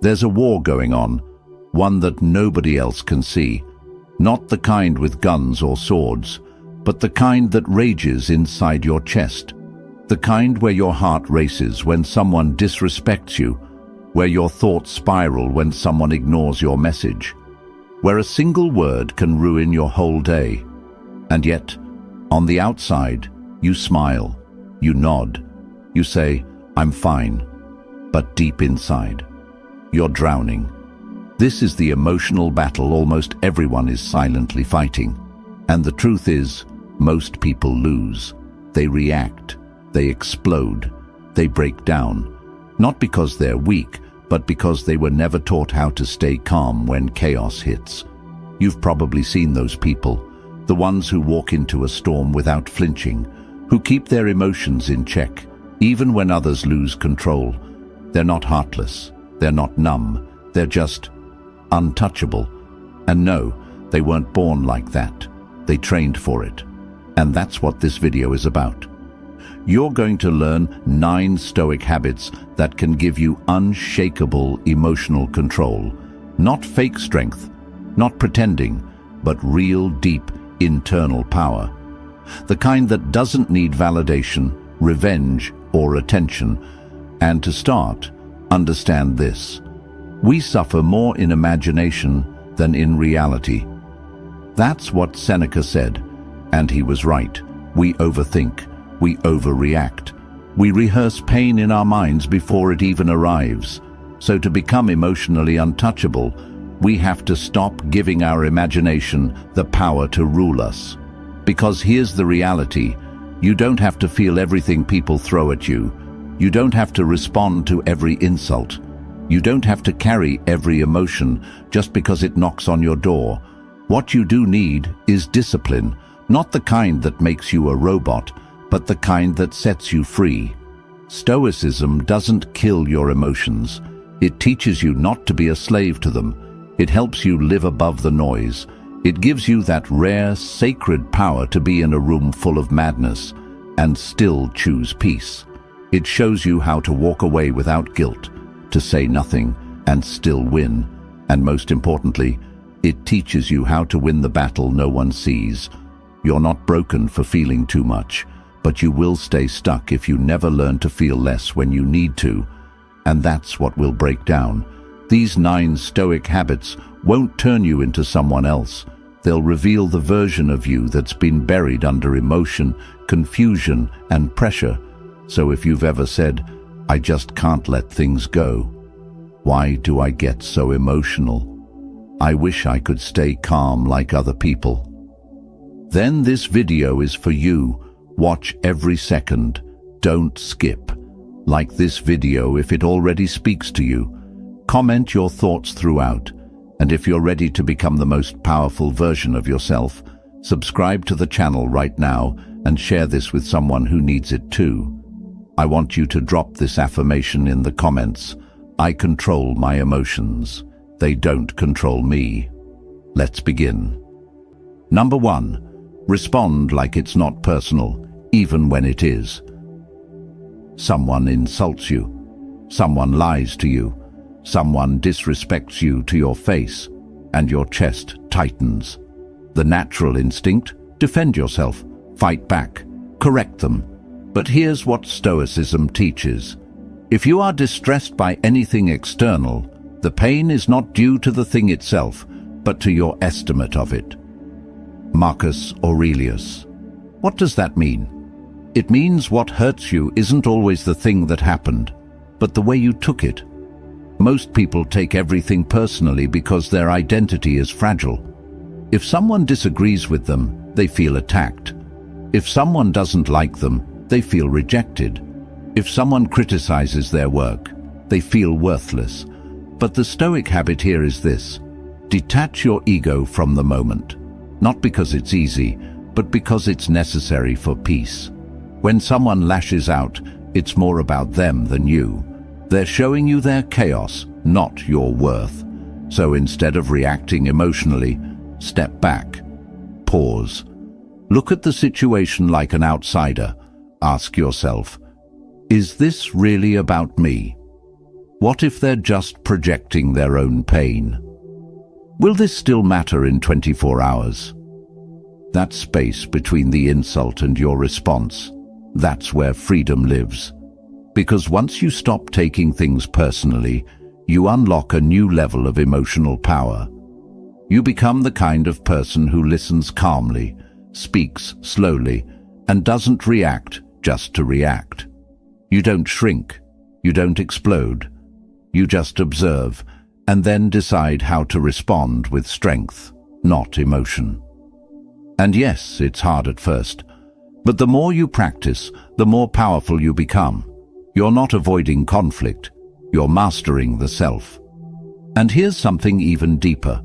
There's a war going on, one that nobody else can see. Not the kind with guns or swords, but the kind that rages inside your chest. The kind where your heart races when someone disrespects you, where your thoughts spiral when someone ignores your message, where a single word can ruin your whole day. And yet, on the outside, you smile, you nod, you say, "I'm fine," but deep inside, you're drowning. This is the emotional battle almost everyone is silently fighting. And the truth is, most people lose. They react, they explode, they break down. Not because they're weak, but because they were never taught how to stay calm when chaos hits. You've probably seen those people, the ones who walk into a storm without flinching, who keep their emotions in check, even when others lose control. They're not heartless, they're not numb, they're just untouchable. And no, they weren't born like that. They trained for it. And that's what this video is about. You're going to learn 9 Stoic habits that can give you unshakable emotional control. Not fake strength, not pretending, but real deep internal power. The kind that doesn't need validation, revenge, or attention. And to start, understand this. We suffer more in imagination than in reality. That's what Seneca said, and he was right. We overthink, we overreact. We rehearse pain in our minds before it even arrives. So to become emotionally untouchable, we have to stop giving our imagination the power to rule us. Because here's the reality. You don't have to feel everything people throw at you. You don't have to respond to every insult. You don't have to carry every emotion just because it knocks on your door. What you do need is discipline, not the kind that makes you a robot, but the kind that sets you free. Stoicism doesn't kill your emotions. It teaches you not to be a slave to them. It helps you live above the noise. It gives you that rare, sacred power to be in a room full of madness and still choose peace. It shows you how to walk away without guilt, to say nothing and still win. And most importantly, it teaches you how to win the battle no one sees. You're not broken for feeling too much, but you will stay stuck if you never learn to feel less when you need to. And that's what will break down. These 9 Stoic habits won't turn you into someone else. They'll reveal the version of you that's been buried under emotion, confusion, and pressure. So if you've ever said, "I just can't let things go. Why do I get so emotional? I wish I could stay calm like other people," then this video is for you. Watch every second. Don't skip. Like this video if it already speaks to you. Comment your thoughts throughout. And if you're ready to become the most powerful version of yourself, subscribe to the channel right now and share this with someone who needs it too. I want you to drop this affirmation in the comments. I control my emotions. They don't control me. Let's begin. Number 1. Respond like it's not personal, even when it is. Someone insults you. Someone lies to you. Someone disrespects you to your face, and your chest tightens. The natural instinct: defend yourself, fight back, correct them. But here's what Stoicism teaches. If you are distressed by anything external, the pain is not due to the thing itself, but to your estimate of it. Marcus Aurelius. What does that mean? It means what hurts you isn't always the thing that happened, but the way you took it. Most people take everything personally because their identity is fragile. If someone disagrees with them, they feel attacked. If someone doesn't like them, they feel rejected. If someone criticizes their work, they feel worthless. But the Stoic habit here is this: detach your ego from the moment. Not because it's easy, but because it's necessary for peace. When someone lashes out, it's more about them than you. They're showing you their chaos, not your worth. So instead of reacting emotionally, step back. Pause. Look at the situation like an outsider. Ask yourself, is this really about me? What if they're just projecting their own pain? Will this still matter in 24 hours? That space between the insult and your response, that's where freedom lives. Because once you stop taking things personally, you unlock a new level of emotional power. You become the kind of person who listens calmly, speaks slowly, and doesn't react just to react. You don't shrink, you don't explode. You just observe, and then decide how to respond with strength, not emotion. And yes, it's hard at first, but the more you practice, the more powerful you become. You're not avoiding conflict, you're mastering the self. And here's something even deeper.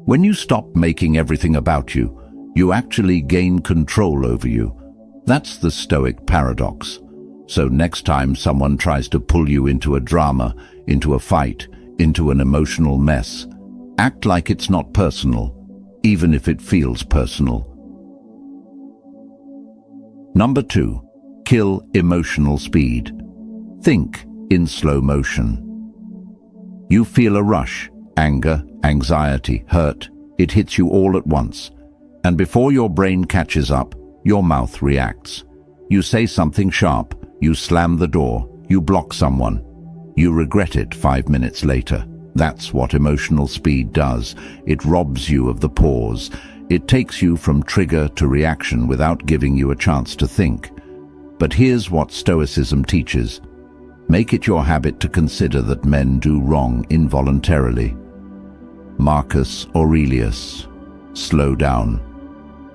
When you stop making everything about you, you actually gain control over you. That's the Stoic paradox. So next time someone tries to pull you into a drama, into a fight, into an emotional mess, act like it's not personal, even if it feels personal. Number 2, kill emotional speed. Think in slow motion. You feel a rush, anger, anxiety, hurt. It hits you all at once. And before your brain catches up, your mouth reacts. You say something sharp, you slam the door, you block someone. You regret it 5 minutes later. That's what emotional speed does. It robs you of the pause. It takes you from trigger to reaction without giving you a chance to think. But here's what Stoicism teaches. Make it your habit to consider that men do wrong involuntarily. Marcus Aurelius. Slow down.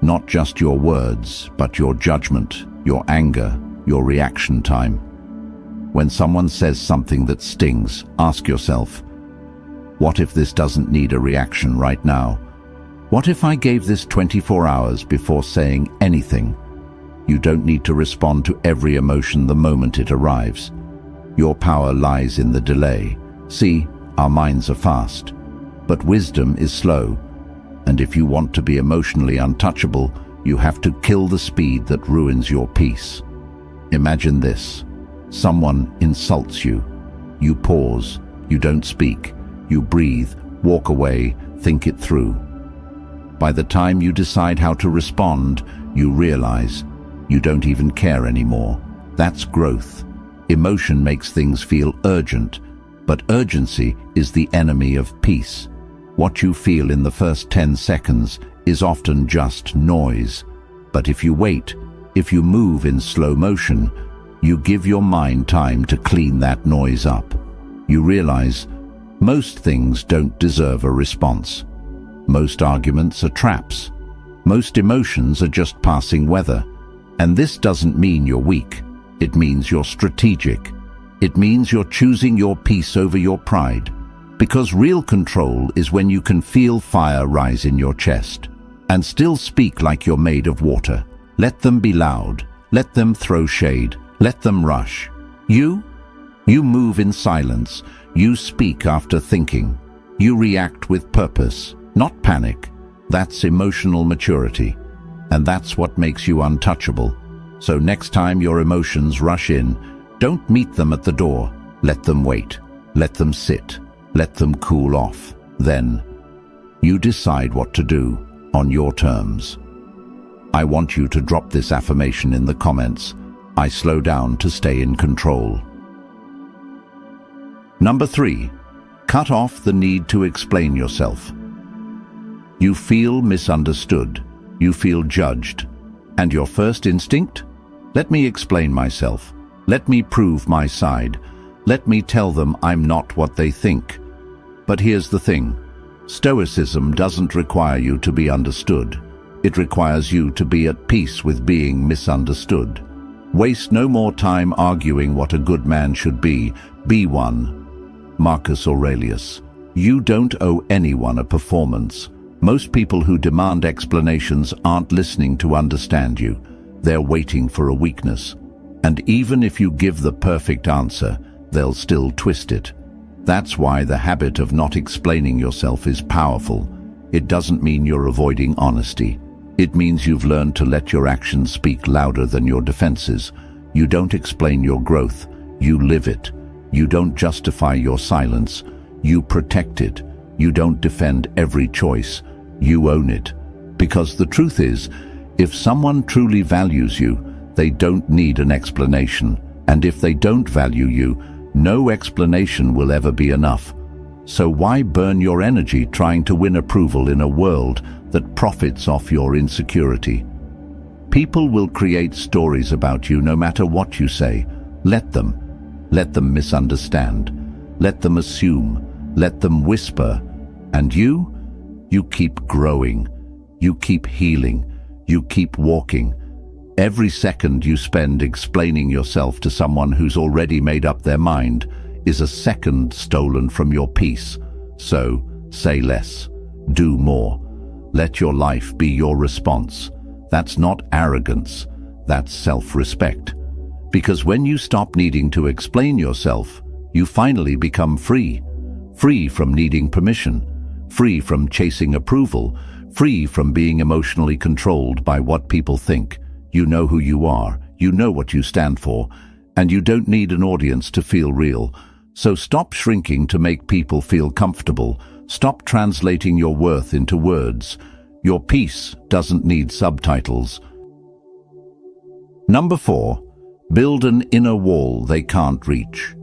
Not just your words, but your judgment, your anger, your reaction time. When someone says something that stings, ask yourself, what if this doesn't need a reaction right now? What if I gave this 24 hours before saying anything? You don't need to respond to every emotion the moment it arrives. Your power lies in the delay. See, our minds are fast, but wisdom is slow. And if you want to be emotionally untouchable, you have to kill the speed that ruins your peace. Imagine this. Someone insults you. You pause. You don't speak. You breathe, walk away, think it through. By the time you decide how to respond, you realize you don't even care anymore. That's growth. Emotion makes things feel urgent, but urgency is the enemy of peace. What you feel in the first 10 seconds is often just noise. But if you wait, if you move in slow motion, you give your mind time to clean that noise up. You realize most things don't deserve a response. Most arguments are traps. Most emotions are just passing weather. And this doesn't mean you're weak. It means you're strategic. It means you're choosing your peace over your pride. Because real control is when you can feel fire rise in your chest and still speak like you're made of water. Let them be loud. Let them throw shade. Let them rush. You move in silence. You speak after thinking. You react with purpose, not panic. That's emotional maturity. And that's what makes you untouchable. So next time your emotions rush in, don't meet them at the door. Let them wait. Let them sit. Let them cool off. Then, you decide what to do on your terms. I want you to drop this affirmation in the comments. I slow down to stay in control. Number 3, cut off the need to explain yourself. You feel misunderstood. You feel judged. And your first instinct? Let me explain myself. Let me prove my side. Let me tell them I'm not what they think. But here's the thing. Stoicism doesn't require you to be understood. It requires you to be at peace with being misunderstood. Waste no more time arguing what a good man should be. Be one. Marcus Aurelius. You don't owe anyone a performance. Most people who demand explanations aren't listening to understand you. They're waiting for a weakness. And even if you give the perfect answer, they'll still twist it. That's why the habit of not explaining yourself is powerful. It doesn't mean you're avoiding honesty. It means you've learned to let your actions speak louder than your defenses. You don't explain your growth, you live it. You don't justify your silence, you protect it. You don't defend every choice, you own it. Because the truth is, if someone truly values you, they don't need an explanation. And if they don't value you, no explanation will ever be enough. So why burn your energy trying to win approval in a world that profits off your insecurity? People will create stories about you no matter what you say. Let them. Let them misunderstand. Let them assume. Let them whisper. And you keep growing. You keep healing. You keep walking. Every second you spend explaining yourself to someone who's already made up their mind is a second stolen from your peace. So, say less. Do more. Let your life be your response. That's not arrogance. That's self-respect. Because when you stop needing to explain yourself, you finally become free. Free from needing permission. Free from chasing approval. Free from being emotionally controlled by what people think. You know who you are, you know what you stand for, and you don't need an audience to feel real. So stop shrinking to make people feel comfortable. Stop translating your worth into words. Your peace doesn't need subtitles. Number 4, build an inner wall they can't reach.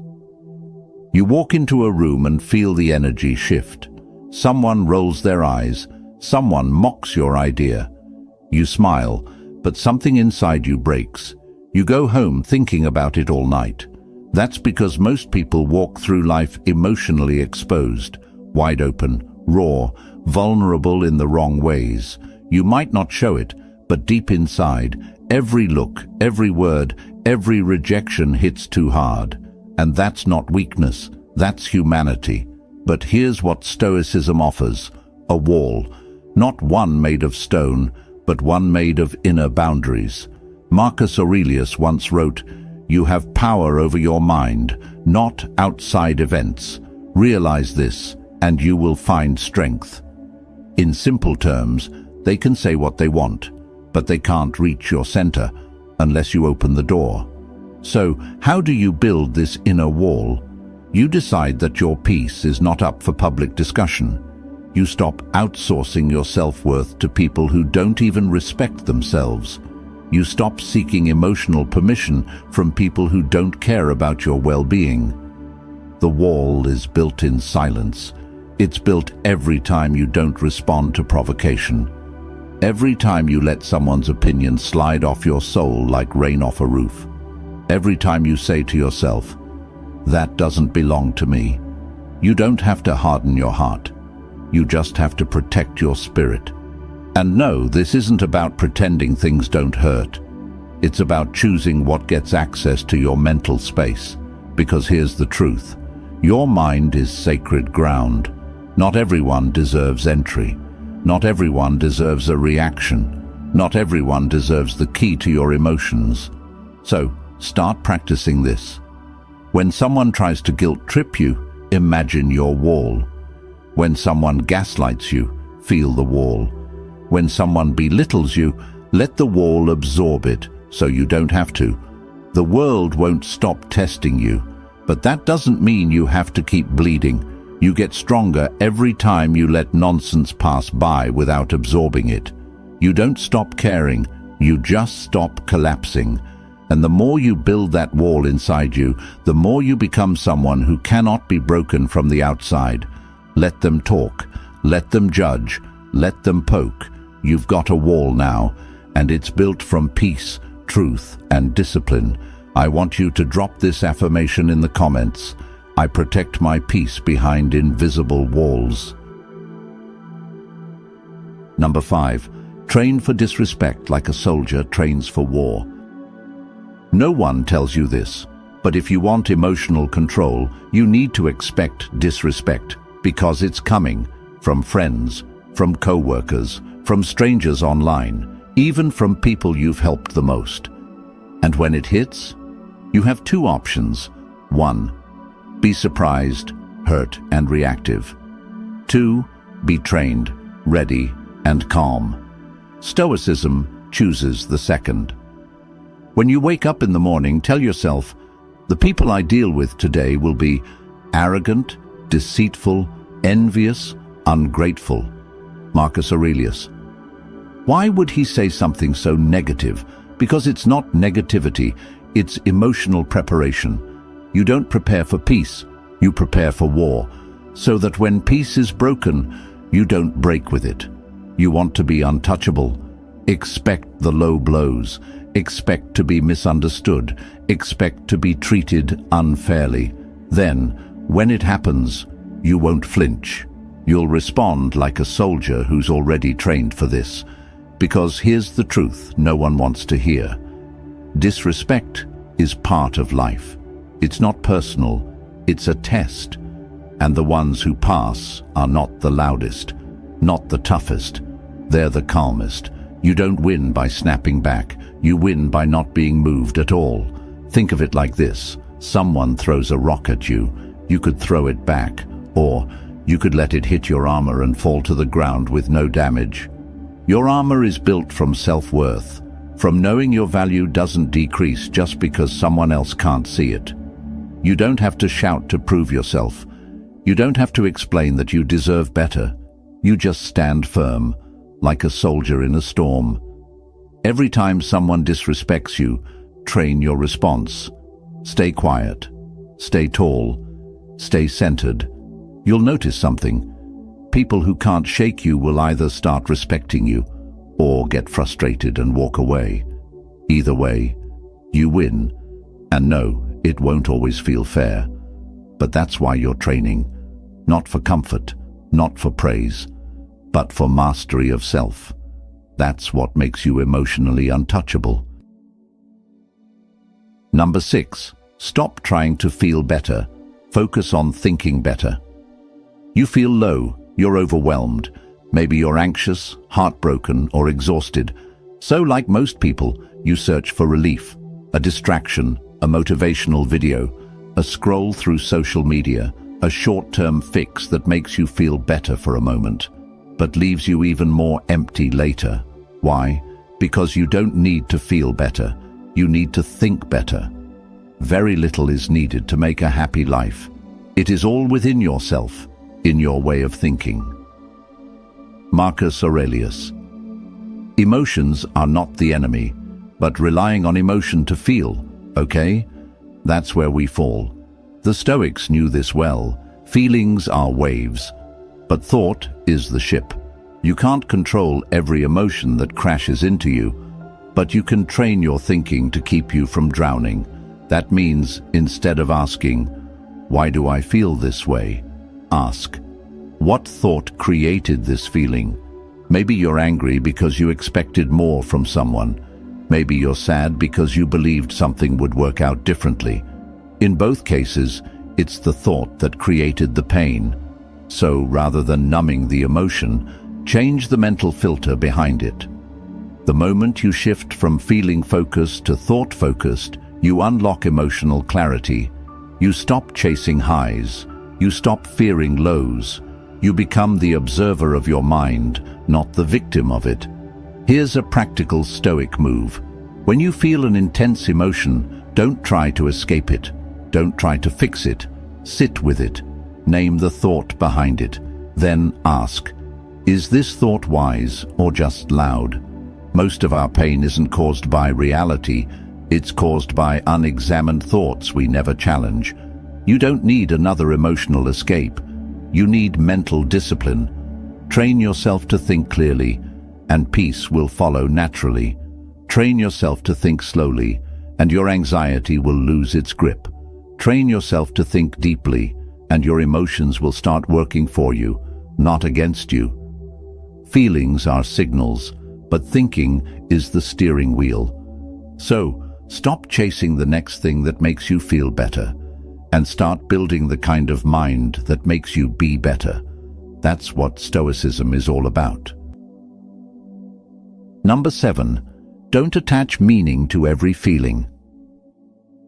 You walk into a room and feel the energy shift. Someone rolls their eyes. Someone mocks your idea. You smile, but something inside you breaks. You go home thinking about it all night. That's because most people walk through life emotionally exposed, wide open, raw, vulnerable in the wrong ways. You might not show it, but deep inside, every look, every word, every rejection hits too hard. And that's not weakness, that's humanity. But here's what Stoicism offers: a wall, not one made of stone, but one made of inner boundaries. Marcus Aurelius once wrote, "You have power over your mind, not outside events. Realize this, and you will find strength." In simple terms, they can say what they want, but they can't reach your center unless you open the door. So, how do you build this inner wall? You decide that your peace is not up for public discussion. You stop outsourcing your self-worth to people who don't even respect themselves. You stop seeking emotional permission from people who don't care about your well-being. The wall is built in silence. It's built every time you don't respond to provocation. Every time you let someone's opinion slide off your soul like rain off a roof. Every time you say to yourself, "That doesn't belong to me." You don't have to harden your heart. You just have to protect your spirit. And no, this isn't about pretending things don't hurt. It's about choosing what gets access to your mental space. Because here's the truth. Your mind is sacred ground. Not everyone deserves entry. Not everyone deserves a reaction. Not everyone deserves the key to your emotions. So, start practicing this. When someone tries to guilt trip you, imagine your wall. When someone gaslights you, feel the wall. When someone belittles you, let the wall absorb it so you don't have to. The world won't stop testing you, but that doesn't mean you have to keep bleeding. You get stronger every time you let nonsense pass by without absorbing it. You don't stop caring, you just stop collapsing. And the more you build that wall inside you, the more you become someone who cannot be broken from the outside. Let them talk, let them judge, let them poke. You've got a wall now, and it's built from peace, truth, and discipline. I want you to drop this affirmation in the comments. I protect my peace behind invisible walls. Number 5. Train for disrespect like a soldier trains for war. No one tells you this, but if you want emotional control, you need to expect disrespect, because it's coming from friends, from co-workers, from strangers online, even from people you've helped the most. And when it hits, you have 2 options. 1. Be surprised, hurt, and reactive. 2. Be trained, ready, and calm. Stoicism chooses the second. When you wake up in the morning, tell yourself, The people I deal with today will be arrogant, deceitful, envious, ungrateful. Marcus Aurelius. Why would he say something so negative? Because it's not negativity, it's emotional preparation. You don't prepare for peace, you prepare for war, so that when peace is broken, you don't break with it. You want to be untouchable. Expect the low blows. Expect to be misunderstood. Expect to be treated unfairly. Then, when it happens, you won't flinch. You'll respond like a soldier who's already trained for this. Because here's the truth no one wants to hear. Disrespect is part of life. It's not personal, it's a test. And the ones who pass are not the loudest, not the toughest. They're the calmest. You don't win by snapping back. You win by not being moved at all. Think of it like this. Someone throws a rock at you. You could throw it back, or you could let it hit your armor and fall to the ground with no damage. Your armor is built from self-worth, from knowing your value doesn't decrease just because someone else can't see it. You don't have to shout to prove yourself. You don't have to explain that you deserve better. You just stand firm, like a soldier in a storm. Every time someone disrespects you, train your response. Stay quiet. Stay tall. Stay centered. You'll notice something. People who can't shake you will either start respecting you or get frustrated and walk away. Either way, you win. And no, it won't always feel fair. But that's why you're training. Not for comfort, not for praise, but for mastery of self. That's what makes you emotionally untouchable. Number 6. Stop trying to feel better. Focus on thinking better. You feel low. You're overwhelmed. Maybe you're anxious, heartbroken, or exhausted. So, like most people, you search for relief, a distraction, a motivational video, a scroll through social media, a short-term fix that makes you feel better for a moment, but leaves you even more empty later. Why? Because you don't need to feel better. You need to think better. Very little is needed to make a happy life. It is all within yourself, in your way of thinking. Marcus Aurelius. Emotions are not the enemy, but relying on emotion to feel, okay? That's where we fall. The Stoics knew this well. Feelings are waves, but thought is the ship. You can't control every emotion that crashes into you, but you can train your thinking to keep you from drowning. That means, instead of asking, "Why do I feel this way?" ask, "What thought created this feeling?" Maybe you're angry because you expected more from someone. Maybe you're sad because you believed something would work out differently. In both cases, it's the thought that created the pain. So rather than numbing the emotion, change the mental filter behind it. The moment you shift from feeling focused to thought focused, you unlock emotional clarity. You stop chasing highs. You stop fearing lows. You become the observer of your mind, not the victim of it. Here's a practical Stoic move. When you feel an intense emotion, don't try to escape it. Don't try to fix it. Sit with it. Name the thought behind it. Then ask, is this thought wise or just loud? Most of our pain isn't caused by reality. It's caused by unexamined thoughts we never challenge. You don't need another emotional escape. You need mental discipline. Train yourself to think clearly, and peace will follow naturally. Train yourself to think slowly, and your anxiety will lose its grip. Train yourself to think deeply, and your emotions will start working for you, not against you. Feelings are signals, but thinking is the steering wheel. So, stop chasing the next thing that makes you feel better, and start building the kind of mind that makes you be better. That's what Stoicism is all about. Number 7. Don't attach meaning to every feeling.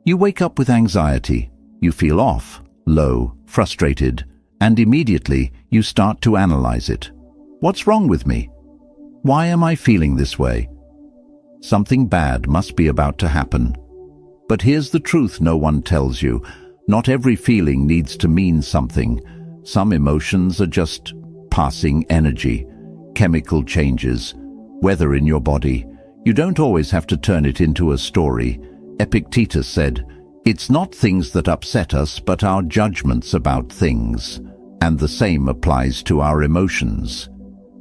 You wake up with anxiety. You feel off, low, frustrated, and immediately you start to analyze it. What's wrong with me? Why am I feeling this way? Something bad must be about to happen. But here's the truth no one tells you. Not every feeling needs to mean something. Some emotions are just passing energy, chemical changes, weather in your body. You don't always have to turn it into a story. Epictetus said, "It's not things that upset us, but our judgments about things." And the same applies to our emotions.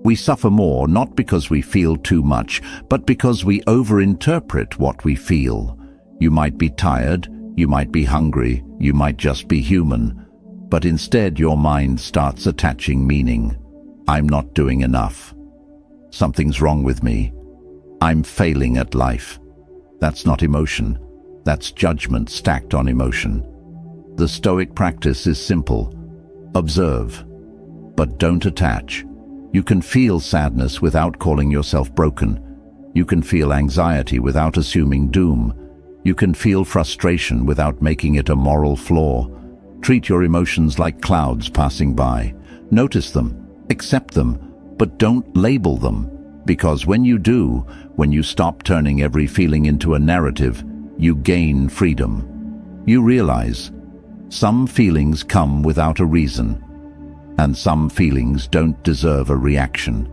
We suffer more not because we feel too much, but because we overinterpret what we feel. You might be tired, you might be hungry, you might just be human. But instead your mind starts attaching meaning. I'm not doing enough. Something's wrong with me. I'm failing at life. That's not emotion. That's judgment stacked on emotion. The Stoic practice is simple. Observe, but don't attach. You can feel sadness without calling yourself broken. You can feel anxiety without assuming doom. You can feel frustration without making it a moral flaw. Treat your emotions like clouds passing by. Notice them, accept them, but don't label them. Because when you do, when you stop turning every feeling into a narrative, you gain freedom. You realize some feelings come without a reason, and some feelings don't deserve a reaction.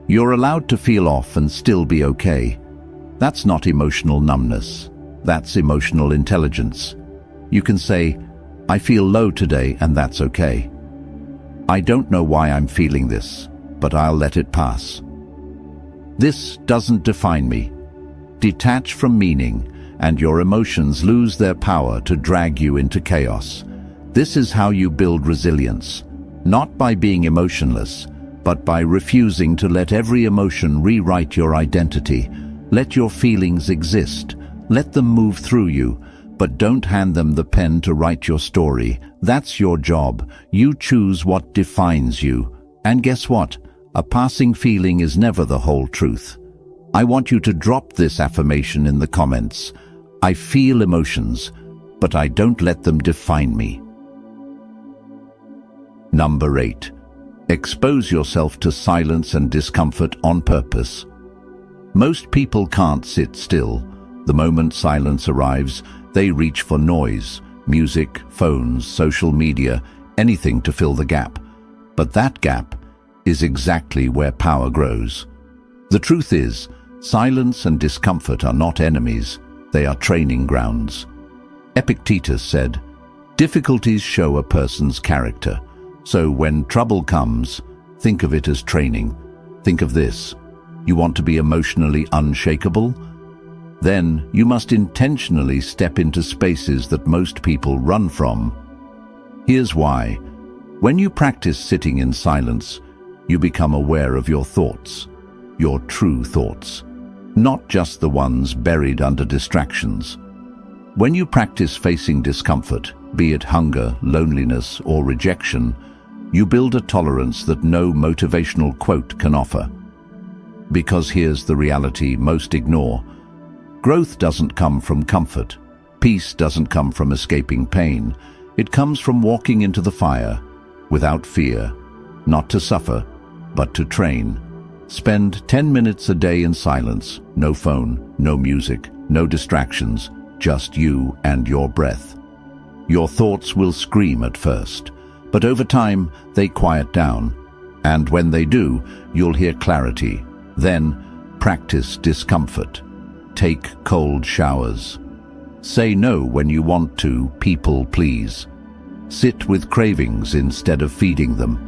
You're allowed to feel off and still be okay. That's not emotional numbness. That's emotional intelligence. You can say, "I feel low today, and that's okay. I don't know why I'm feeling this, but I'll let it pass. This doesn't define me." Detach from meaning, and your emotions lose their power to drag you into chaos. This is how you build resilience, not by being emotionless, but by refusing to let every emotion rewrite your identity. Let your feelings exist. Let them move through you, but don't hand them the pen to write your story. That's your job. You choose what defines you. And guess what? A passing feeling is never the whole truth. I want you to drop this affirmation in the comments. I feel emotions, but I don't let them define me. Number 8. Expose yourself to silence and discomfort on purpose. Most people can't sit still. The moment silence arrives, they reach for noise, music, phones, social media, anything to fill the gap. But that gap is exactly where power grows. The truth is, silence and discomfort are not enemies, they are training grounds. Epictetus said, "Difficulties show a person's character." So when trouble comes, think of it as training. Think of this. You want to be emotionally unshakable? Then you must intentionally step into spaces that most people run from. Here's why. When you practice sitting in silence, you become aware of your thoughts, your true thoughts, not just the ones buried under distractions. When you practice facing discomfort, be it hunger, loneliness, or rejection, you build a tolerance that no motivational quote can offer. Because here's the reality most ignore. Growth doesn't come from comfort. Peace doesn't come from escaping pain. It comes from walking into the fire without fear, not to suffer, but to train. Spend 10 minutes a day in silence, no phone, no music, no distractions, just you and your breath. Your thoughts will scream at first, but over time they quiet down. And when they do, you'll hear clarity. Then practice discomfort. Take cold showers. Say no when you want to, people please. Sit with cravings instead of feeding them.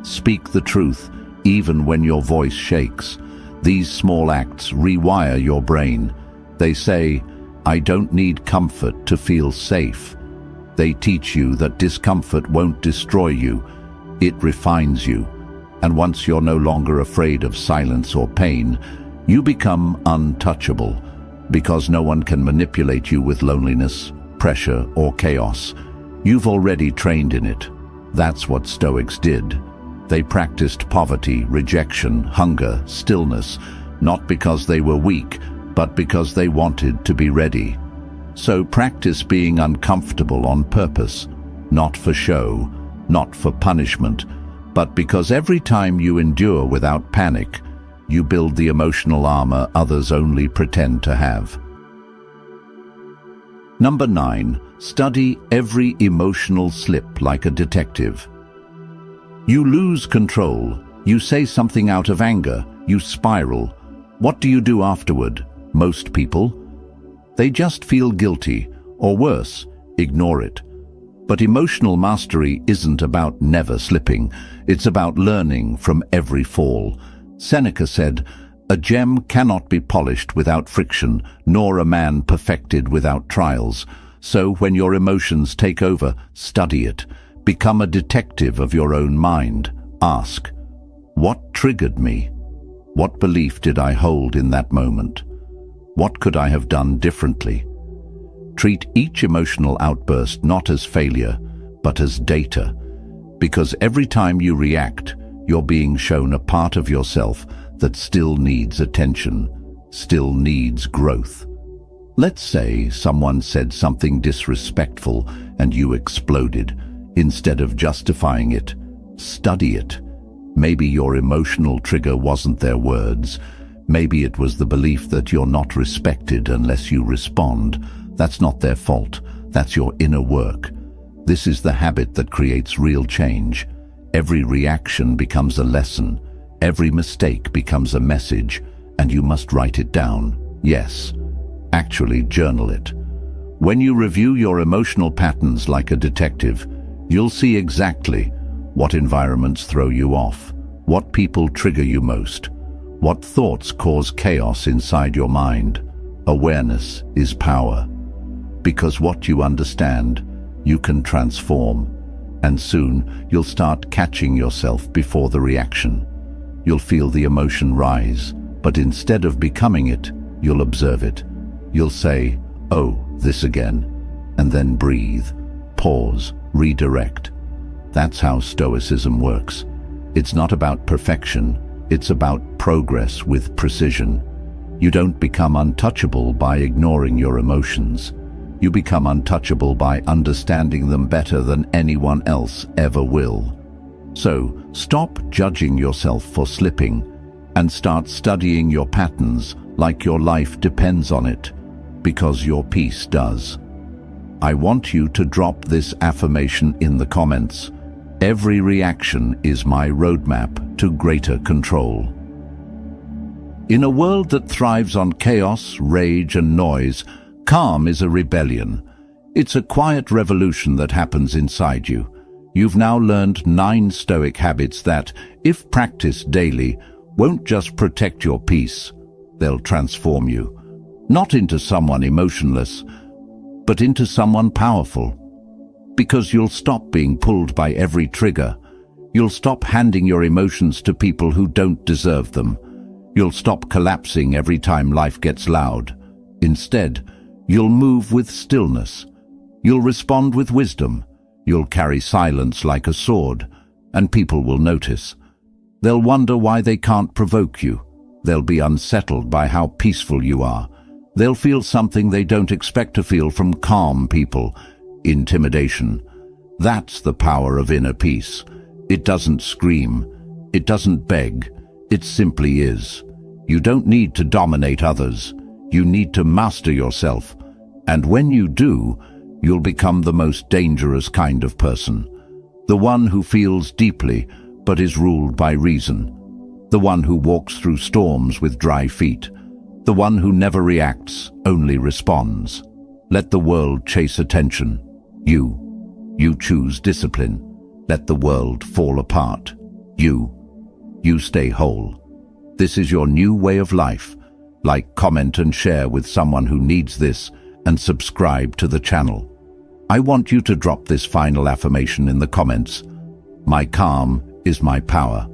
Speak the truth, even when your voice shakes. These small acts rewire your brain. They say, "I don't need comfort to feel safe." They teach you that discomfort won't destroy you. It refines you. And once you're no longer afraid of silence or pain, you become untouchable, because no one can manipulate you with loneliness, pressure, or chaos. You've already trained in it. That's what Stoics did. They practiced poverty, rejection, hunger, stillness, not because they were weak, but because they wanted to be ready. So practice being uncomfortable on purpose, not for show, not for punishment, but because every time you endure without panic, you build the emotional armor others only pretend to have. Number 9. Study every emotional slip like a detective. You lose control. You say something out of anger. You spiral. What do you do afterward? Most people? They just feel guilty, or worse, ignore it. But emotional mastery isn't about never slipping. It's about learning from every fall. Seneca said, "A gem cannot be polished without friction, nor a man perfected without trials." So when your emotions take over, study it. Become a detective of your own mind. Ask, what triggered me? What belief did I hold in that moment? What could I have done differently? Treat each emotional outburst not as failure, but as data. Because every time you react, you're being shown a part of yourself that still needs attention, still needs growth. Let's say someone said something disrespectful and you exploded. Instead of justifying it, study it. Maybe your emotional trigger wasn't their words. Maybe it was the belief that you're not respected unless you respond. That's not their fault. That's your inner work. This is the habit that creates real change. Every reaction becomes a lesson. Every mistake becomes a message, and you must write it down. Yes, actually journal it. When you review your emotional patterns like a detective, you'll see exactly what environments throw you off, what people trigger you most, what thoughts cause chaos inside your mind. Awareness is power. Because what you understand, you can transform. And soon, you'll start catching yourself before the reaction. You'll feel the emotion rise, but instead of becoming it, you'll observe it. You'll say, "Oh, this again," and then breathe, pause, redirect. That's how Stoicism works. It's not about perfection, it's about progress with precision. You don't become untouchable by ignoring your emotions. You become untouchable by understanding them better than anyone else ever will. So, stop judging yourself for slipping and start studying your patterns like your life depends on it, because your peace does. I want you to drop this affirmation in the comments. Every reaction is my roadmap to greater control. In a world that thrives on chaos, rage, and noise, calm is a rebellion. It's a quiet revolution that happens inside you. You've now learned 9 Stoic habits that, if practiced daily, won't just protect your peace, they'll transform you. Not into someone emotionless, but into someone powerful. Because you'll stop being pulled by every trigger. You'll stop handing your emotions to people who don't deserve them. You'll stop collapsing every time life gets loud. Instead, you'll move with stillness. You'll respond with wisdom. You'll carry silence like a sword, and people will notice. They'll wonder why they can't provoke you. They'll be unsettled by how peaceful you are. They'll feel something they don't expect to feel from calm people: intimidation. That's the power of inner peace. It doesn't scream. It doesn't beg. It simply is. You don't need to dominate others. You need to master yourself. And when you do, you'll become the most dangerous kind of person. The one who feels deeply, but is ruled by reason. The one who walks through storms with dry feet. The one who never reacts, only responds. Let the world chase attention. You choose discipline. Let the world fall apart. You stay whole. This is your new way of life. Like, comment, and share with someone who needs this, and subscribe to the channel. I want you to drop this final affirmation in the comments. My calm is my power.